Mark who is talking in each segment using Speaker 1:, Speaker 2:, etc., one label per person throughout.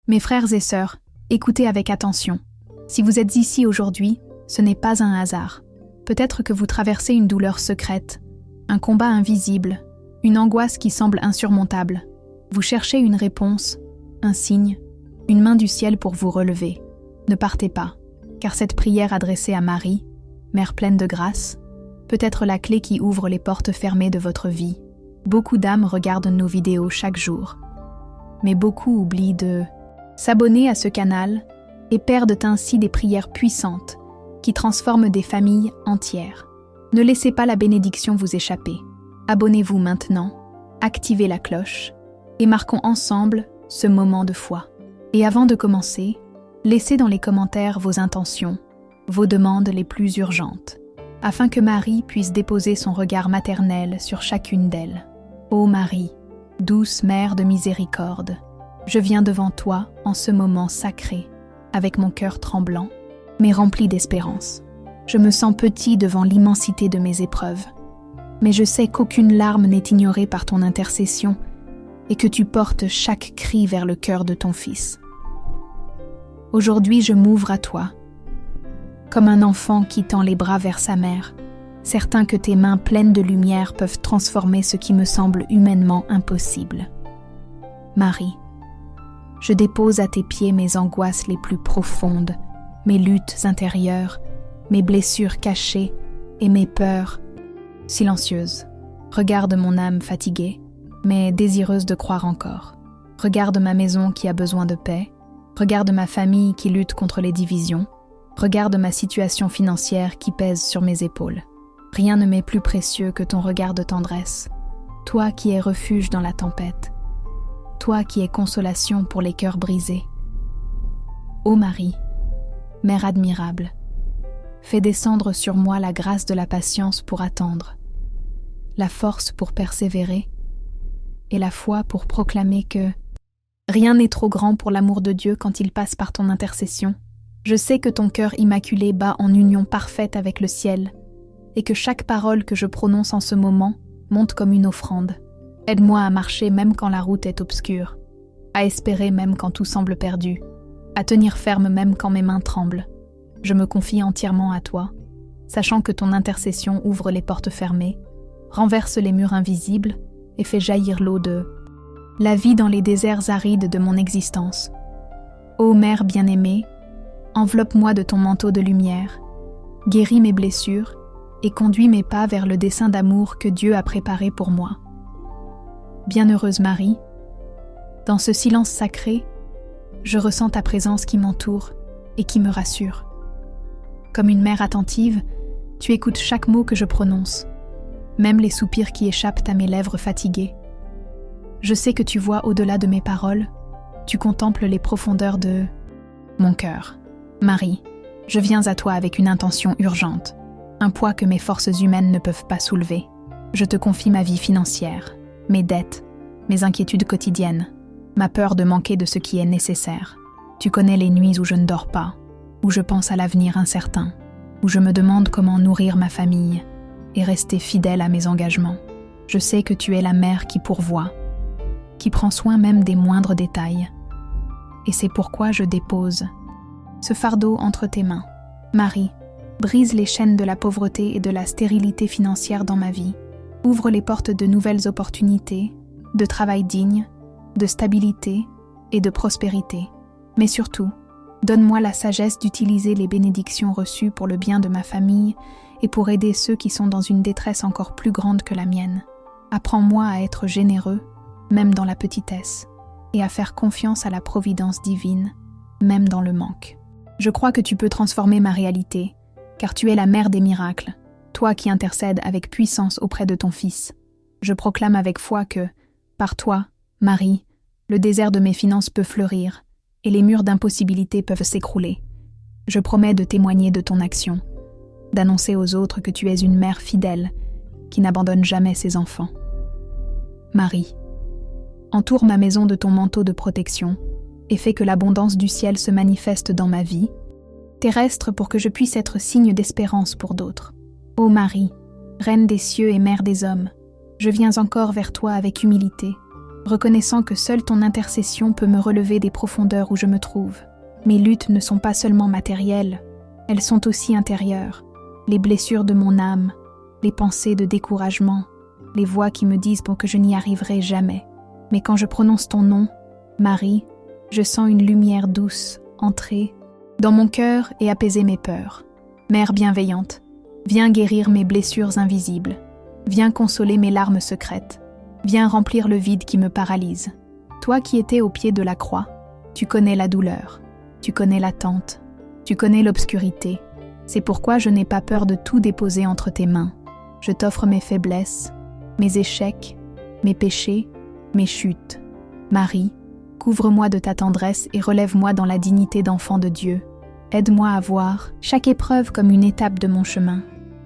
Speaker 1: Mes frères et sœurs, écoutez avec attention. Si vous êtes ici aujourd'hui, ce n'est pas un hasard. Peut-être que vous traversez une douleur secrète, un combat invisible, une angoisse qui semble insurmontable. Vous cherchez une réponse, un signe, une main du ciel pour vous relever. Ne partez pas, car cette prière adressée à Marie, Mère pleine de grâce, peut être la clé qui ouvre les portes fermées de votre vie. Beaucoup d'âmes regardent nos vidéos chaque jour, mais beaucoup oublient de s'abonner à ce canal et perdent ainsi des prières puissantes qui transforment des familles entières. Ne laissez pas la bénédiction vous échapper. Abonnez-vous maintenant, activez la cloche et marquons ensemble ce moment de foi. Et avant de commencer, laissez dans les commentaires vos intentions, vos demandes les plus urgentes, afin que Marie puisse déposer son regard maternel sur chacune d'elles. Ô Marie, douce Mère de miséricorde, je viens devant toi en ce moment sacré, avec mon cœur tremblant, mais rempli d'espérance. Je me sens petit devant l'immensité de mes épreuves, mais je sais qu'aucune larme n'est ignorée par ton intercession et que tu portes chaque cri vers le cœur de ton Fils. Aujourd'hui, je m'ouvre à toi, comme un enfant qui tend les bras vers sa mère, certain que tes mains pleines de lumière peuvent transformer ce qui me semble humainement impossible. Marie, je dépose à tes pieds mes angoisses les plus profondes, mes luttes intérieures, mes blessures cachées et mes peurs silencieuses. Regarde mon âme fatiguée, mais désireuse de croire encore. Regarde ma maison qui a besoin de paix. Regarde ma famille qui lutte contre les divisions. Regarde ma situation financière qui pèse sur mes épaules. Rien ne m'est plus précieux que ton regard de tendresse. Toi qui es refuge dans la tempête. Toi qui es consolation pour les cœurs brisés. Ô Marie, Mère admirable, fais descendre sur moi la grâce de la patience pour attendre, la force pour persévérer et la foi pour proclamer que rien n'est trop grand pour l'amour de Dieu quand il passe par ton intercession. Je sais que ton cœur immaculé bat en union parfaite avec le ciel et que chaque parole que je prononce en ce moment monte comme une offrande. Aide-moi à marcher même quand la route est obscure, à espérer même quand tout semble perdu, à tenir ferme même quand mes mains tremblent. Je me confie entièrement à toi, sachant que ton intercession ouvre les portes fermées, renverse les murs invisibles et fait jaillir l'eau de la vie dans les déserts arides de mon existence. Ô Mère bien-aimée, enveloppe-moi de ton manteau de lumière, guéris mes blessures et conduis mes pas vers le dessein d'amour que Dieu a préparé pour moi. Bienheureuse Marie, dans ce silence sacré, je ressens ta présence qui m'entoure et qui me rassure. Comme une mère attentive, tu écoutes chaque mot que je prononce, même les soupirs qui échappent à mes lèvres fatiguées. Je sais que tu vois au-delà de mes paroles, tu contemples les profondeurs de mon cœur. Marie, je viens à toi avec une intention urgente, un poids que mes forces humaines ne peuvent pas soulever. Je te confie ma vie financière, mes dettes, mes inquiétudes quotidiennes, ma peur de manquer de ce qui est nécessaire. Tu connais les nuits où je ne dors pas, où je pense à l'avenir incertain, où je me demande comment nourrir ma famille et rester fidèle à mes engagements. Je sais que tu es la mère qui pourvoit, qui prend soin même des moindres détails. Et c'est pourquoi je dépose ce fardeau entre tes mains. Marie, brise les chaînes de la pauvreté et de la stérilité financière dans ma vie. Ouvre les portes de nouvelles opportunités, de travail digne, de stabilité et de prospérité. Mais surtout, donne-moi la sagesse d'utiliser les bénédictions reçues pour le bien de ma famille et pour aider ceux qui sont dans une détresse encore plus grande que la mienne. Apprends-moi à être généreux, même dans la petitesse, et à faire confiance à la providence divine, même dans le manque. Je crois que tu peux transformer ma réalité, car tu es la mère des miracles, toi qui intercèdes avec puissance auprès de ton Fils. Je proclame avec foi que, par toi, Marie, le désert de mes finances peut fleurir, et les murs d'impossibilité peuvent s'écrouler. Je promets de témoigner de ton action, d'annoncer aux autres que tu es une mère fidèle, qui n'abandonne jamais ses enfants. Marie, entoure ma maison de ton manteau de protection, et fais que l'abondance du ciel se manifeste dans ma vie, terrestre pour que je puisse être signe d'espérance pour d'autres. Ô Marie, Reine des cieux et Mère des hommes, je viens encore vers toi avec humilité, reconnaissant que seule ton intercession peut me relever des profondeurs où je me trouve. Mes luttes ne sont pas seulement matérielles, elles sont aussi intérieures. Les blessures de mon âme, les pensées de découragement, les voix qui me disent que je n'y arriverai jamais. Mais quand je prononce ton nom, Marie, je sens une lumière douce entrer dans mon cœur et apaiser mes peurs. Mère bienveillante, viens guérir mes blessures invisibles. Viens consoler mes larmes secrètes. Viens remplir le vide qui me paralyse. Toi qui étais au pied de la croix, tu connais la douleur, tu connais l'attente, tu connais l'obscurité. C'est pourquoi je n'ai pas peur de tout déposer entre tes mains. Je t'offre mes faiblesses, mes échecs, mes péchés, mes chutes. Marie, couvre-moi de ta tendresse et relève-moi dans la dignité d'enfant de Dieu. Aide-moi à voir chaque épreuve comme une étape de mon chemin,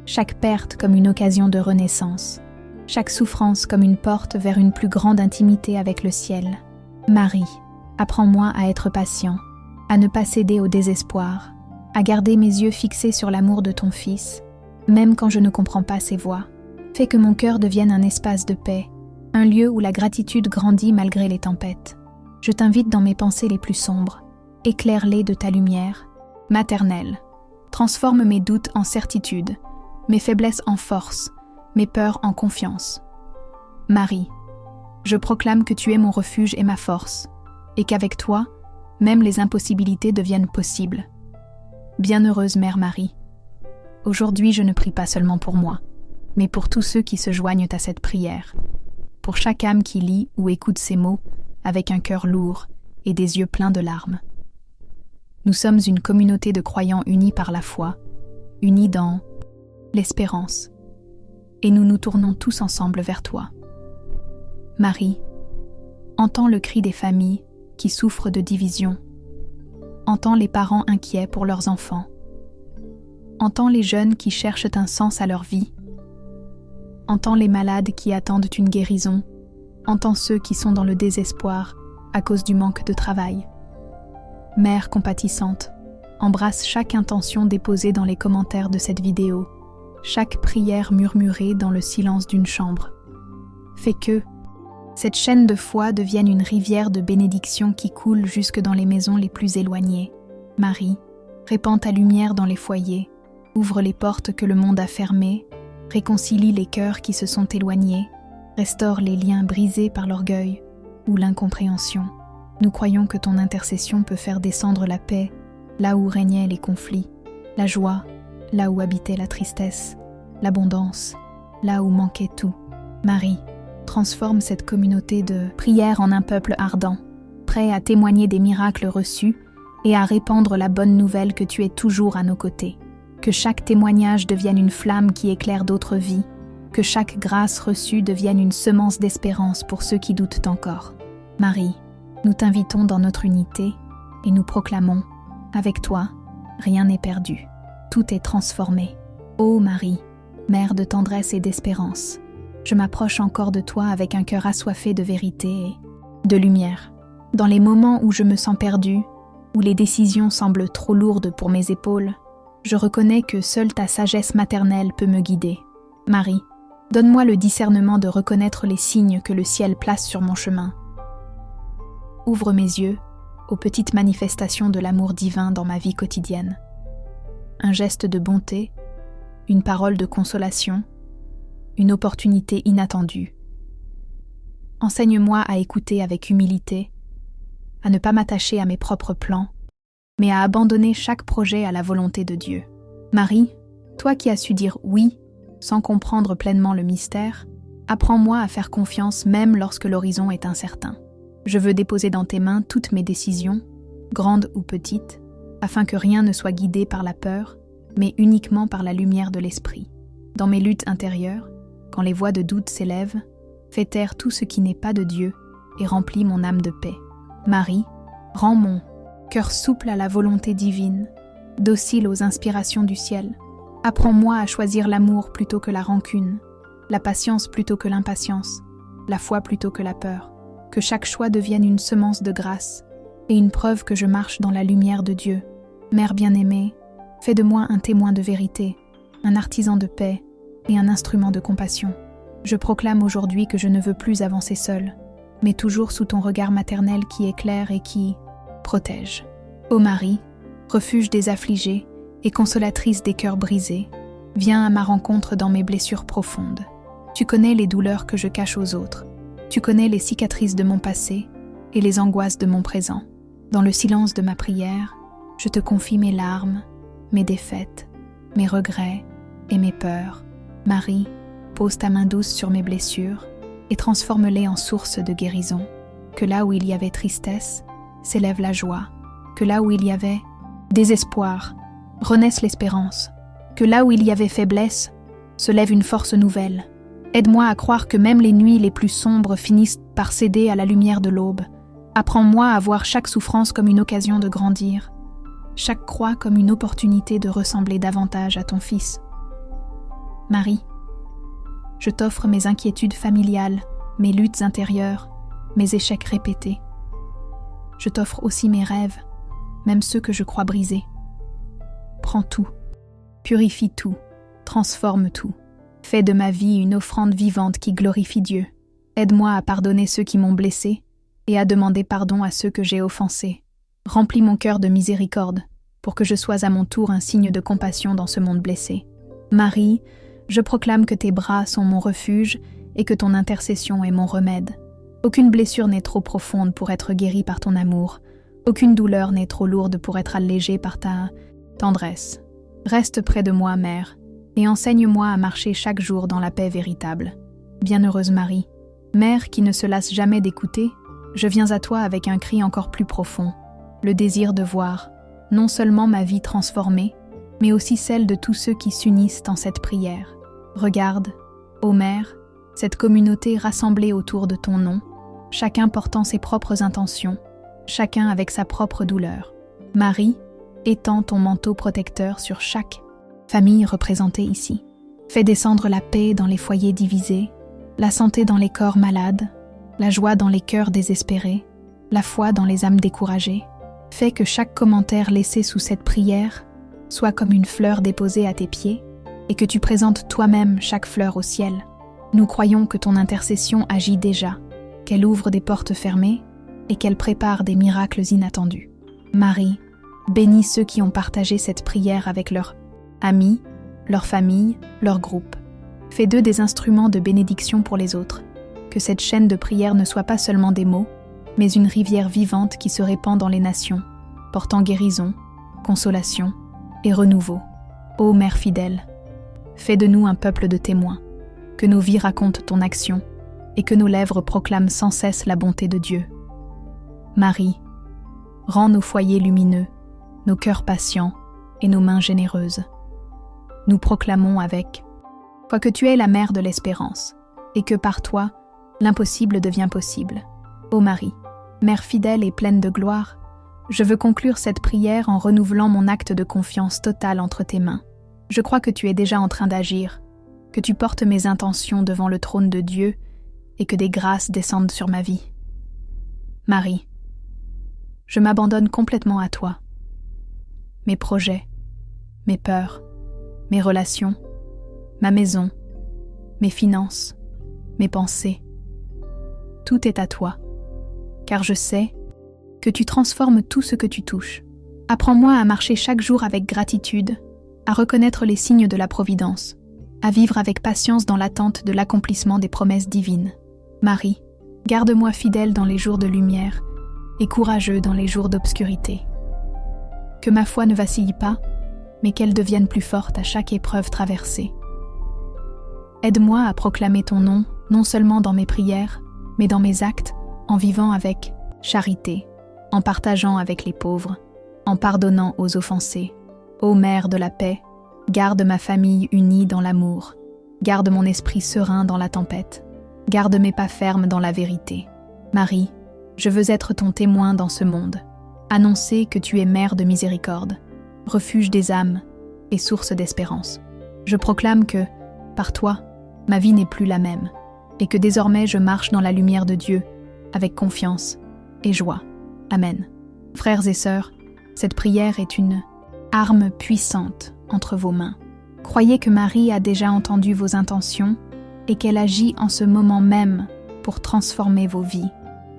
Speaker 1: chaque perte comme une occasion de renaissance, chaque souffrance comme une porte vers une plus grande intimité avec le ciel. Marie, apprends-moi à être patient, à ne pas céder au désespoir, à garder mes yeux fixés sur l'amour de ton Fils, même quand je ne comprends pas ses voies. Fais que mon cœur devienne un espace de paix, un lieu où la gratitude grandit malgré les tempêtes. Je t'invite dans mes pensées les plus sombres, éclaire-les de ta lumière, maternelle. Transforme mes doutes en certitude, mes faiblesses en force, mes peurs en confiance. Marie, je proclame que tu es mon refuge et ma force, et qu'avec toi, même les impossibilités deviennent possibles. Bienheureuse Mère Marie, aujourd'hui je ne prie pas seulement pour moi, mais pour tous ceux qui se joignent à cette prière, pour chaque âme qui lit ou écoute ces mots avec un cœur lourd et des yeux pleins de larmes. Nous sommes une communauté de croyants unis par la foi, unis dans l'espérance, et nous nous tournons tous ensemble vers toi. Marie, entends le cri des familles qui souffrent de division, entends les parents inquiets pour leurs enfants, entends les jeunes qui cherchent un sens à leur vie, entends les malades qui attendent une guérison, entends ceux qui sont dans le désespoir à cause du manque de travail. Mère compatissante, embrasse chaque intention déposée dans les commentaires de cette vidéo, chaque prière murmurée dans le silence d'une chambre. Fais que cette chaîne de foi devienne une rivière de bénédiction qui coule jusque dans les maisons les plus éloignées. Marie, répands ta lumière dans les foyers, ouvre les portes que le monde a fermées, réconcilie les cœurs qui se sont éloignés, restaure les liens brisés par l'orgueil ou l'incompréhension. Nous croyons que ton intercession peut faire descendre la paix là où régnaient les conflits, la joie là où habitait la tristesse, l'abondance là où manquait tout. Marie, transforme cette communauté de prière en un peuple ardent, prêt à témoigner des miracles reçus et à répandre la bonne nouvelle que tu es toujours à nos côtés. Que chaque témoignage devienne une flamme qui éclaire d'autres vies, que chaque grâce reçue devienne une semence d'espérance pour ceux qui doutent encore. Marie, nous t'invitons dans notre unité et nous proclamons, avec toi, rien n'est perdu, tout est transformé. Ô Marie, mère de tendresse et d'espérance, je m'approche encore de toi avec un cœur assoiffé de vérité et de lumière. Dans les moments où je me sens perdue, où les décisions semblent trop lourdes pour mes épaules, je reconnais que seule ta sagesse maternelle peut me guider. Marie, donne-moi le discernement de reconnaître les signes que le ciel place sur mon chemin. Ouvre mes yeux aux petites manifestations de l'amour divin dans ma vie quotidienne. Un geste de bonté, une parole de consolation, une opportunité inattendue. Enseigne-moi à écouter avec humilité, à ne pas m'attacher à mes propres plans, mais à abandonner chaque projet à la volonté de Dieu. Marie, toi qui as su dire oui sans comprendre pleinement le mystère, apprends-moi à faire confiance même lorsque l'horizon est incertain. Je veux déposer dans tes mains toutes mes décisions, grandes ou petites, afin que rien ne soit guidé par la peur, mais uniquement par la lumière de l'esprit. Dans mes luttes intérieures, quand les voix de doute s'élèvent, fais taire tout ce qui n'est pas de Dieu et remplis mon âme de paix. Marie, rends mon cœur souple à la volonté divine, docile aux inspirations du ciel. Apprends-moi à choisir l'amour plutôt que la rancune, la patience plutôt que l'impatience, la foi plutôt que la peur. Que chaque choix devienne une semence de grâce et une preuve que je marche dans la lumière de Dieu. Mère bien-aimée, fais de moi un témoin de vérité, un artisan de paix et un instrument de compassion. Je proclame aujourd'hui que je ne veux plus avancer seule, mais toujours sous ton regard maternel qui éclaire et qui protège. Ô Marie, refuge des affligés et consolatrice des cœurs brisés, viens à ma rencontre dans mes blessures profondes. Tu connais les douleurs que je cache aux autres. Tu connais les cicatrices de mon passé et les angoisses de mon présent. Dans le silence de ma prière, je te confie mes larmes, mes défaites, mes regrets et mes peurs. Marie, pose ta main douce sur mes blessures et transforme-les en source de guérison. Que là où il y avait tristesse, s'élève la joie. Que là où il y avait désespoir, renaisse l'espérance. Que là où il y avait faiblesse, se lève une force nouvelle. Aide-moi à croire que même les nuits les plus sombres finissent par céder à la lumière de l'aube. Apprends-moi à voir chaque souffrance comme une occasion de grandir, chaque croix comme une opportunité de ressembler davantage à ton Fils. Marie, je t'offre mes inquiétudes familiales, mes luttes intérieures, mes échecs répétés. Je t'offre aussi mes rêves, même ceux que je crois brisés. Prends tout, purifie tout, transforme tout. Fais de ma vie une offrande vivante qui glorifie Dieu. Aide-moi à pardonner ceux qui m'ont blessé et à demander pardon à ceux que j'ai offensés. Remplis mon cœur de miséricorde pour que je sois à mon tour un signe de compassion dans ce monde blessé. Marie, je proclame que tes bras sont mon refuge et que ton intercession est mon remède. Aucune blessure n'est trop profonde pour être guérie par ton amour. Aucune douleur n'est trop lourde pour être allégée par ta tendresse. Reste près de moi, Mère, et enseigne-moi à marcher chaque jour dans la paix véritable. Bienheureuse Marie, Mère qui ne se lasse jamais d'écouter, je viens à toi avec un cri encore plus profond, le désir de voir, non seulement ma vie transformée, mais aussi celle de tous ceux qui s'unissent en cette prière. Regarde, ô Mère, cette communauté rassemblée autour de ton nom, chacun portant ses propres intentions, chacun avec sa propre douleur. Marie, étends ton manteau protecteur sur chaque famille représentée ici. Fais descendre la paix dans les foyers divisés, la santé dans les corps malades, la joie dans les cœurs désespérés, la foi dans les âmes découragées. Fais que chaque commentaire laissé sous cette prière soit comme une fleur déposée à tes pieds et que tu présentes toi-même chaque fleur au ciel. Nous croyons que ton intercession agit déjà, qu'elle ouvre des portes fermées et qu'elle prépare des miracles inattendus. Marie, bénis ceux qui ont partagé cette prière avec leurs amis, leur famille, leur groupe. Fais d'eux des instruments de bénédiction pour les autres. Que cette chaîne de prière ne soit pas seulement des mots, mais une rivière vivante qui se répand dans les nations, portant guérison, consolation et renouveau. Ô Mère fidèle, fais de nous un peuple de témoins, que nos vies racontent ton action et que nos lèvres proclament sans cesse la bonté de Dieu. Marie, rends nos foyers lumineux, nos cœurs patients et nos mains généreuses. Nous proclamons avec « Quoique tu es la mère de l'espérance, et que par toi, l'impossible devient possible. Ô Marie, Mère fidèle et pleine de gloire, je veux conclure cette prière en renouvelant mon acte de confiance totale entre tes mains. Je crois que tu es déjà en train d'agir, que tu portes mes intentions devant le trône de Dieu et que des grâces descendent sur ma vie. Marie, je m'abandonne complètement à toi. Mes projets, mes peurs, mes relations, ma maison, mes finances, mes pensées, tout est à toi, car je sais que tu transformes tout ce que tu touches. Apprends-moi à marcher chaque jour avec gratitude, à reconnaître les signes de la providence, à vivre avec patience dans l'attente de l'accomplissement des promesses divines. Marie, garde-moi fidèle dans les jours de lumière et courageux dans les jours d'obscurité. Que ma foi ne vacille pas, mais qu'elle devienne plus forte à chaque épreuve traversée. Aide-moi à proclamer ton nom, non seulement dans mes prières, mais dans mes actes, en vivant avec charité, en partageant avec les pauvres, en pardonnant aux offensés. Ô Mère de la paix, garde ma famille unie dans l'amour, garde mon esprit serein dans la tempête, garde mes pas fermes dans la vérité. Marie, je veux être ton témoin dans ce monde, annoncer que tu es Mère de miséricorde, refuge des âmes et source d'espérance. Je proclame que, par toi, ma vie n'est plus la même, et que désormais je marche dans la lumière de Dieu, avec confiance et joie. Amen. Frères et sœurs, cette prière est une arme puissante entre vos mains. Croyez que Marie a déjà entendu vos intentions et qu'elle agit en ce moment même pour transformer vos vies.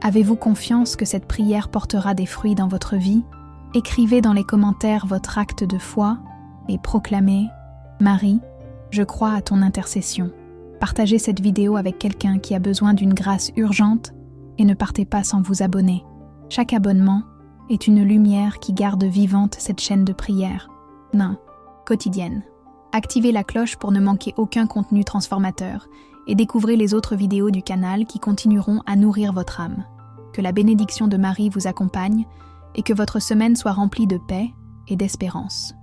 Speaker 1: Avez-vous confiance que cette prière portera des fruits dans votre vie? Écrivez dans les commentaires votre acte de foi et proclamez « Marie, je crois à ton intercession ». Partagez cette vidéo avec quelqu'un qui a besoin d'une grâce urgente et ne partez pas sans vous abonner. Chaque abonnement est une lumière qui garde vivante cette chaîne de prière, quotidienne. Activez la cloche pour ne manquer aucun contenu transformateur et découvrez les autres vidéos du canal qui continueront à nourrir votre âme. Que la bénédiction de Marie vous accompagne et que votre semaine soit remplie de paix et d'espérance.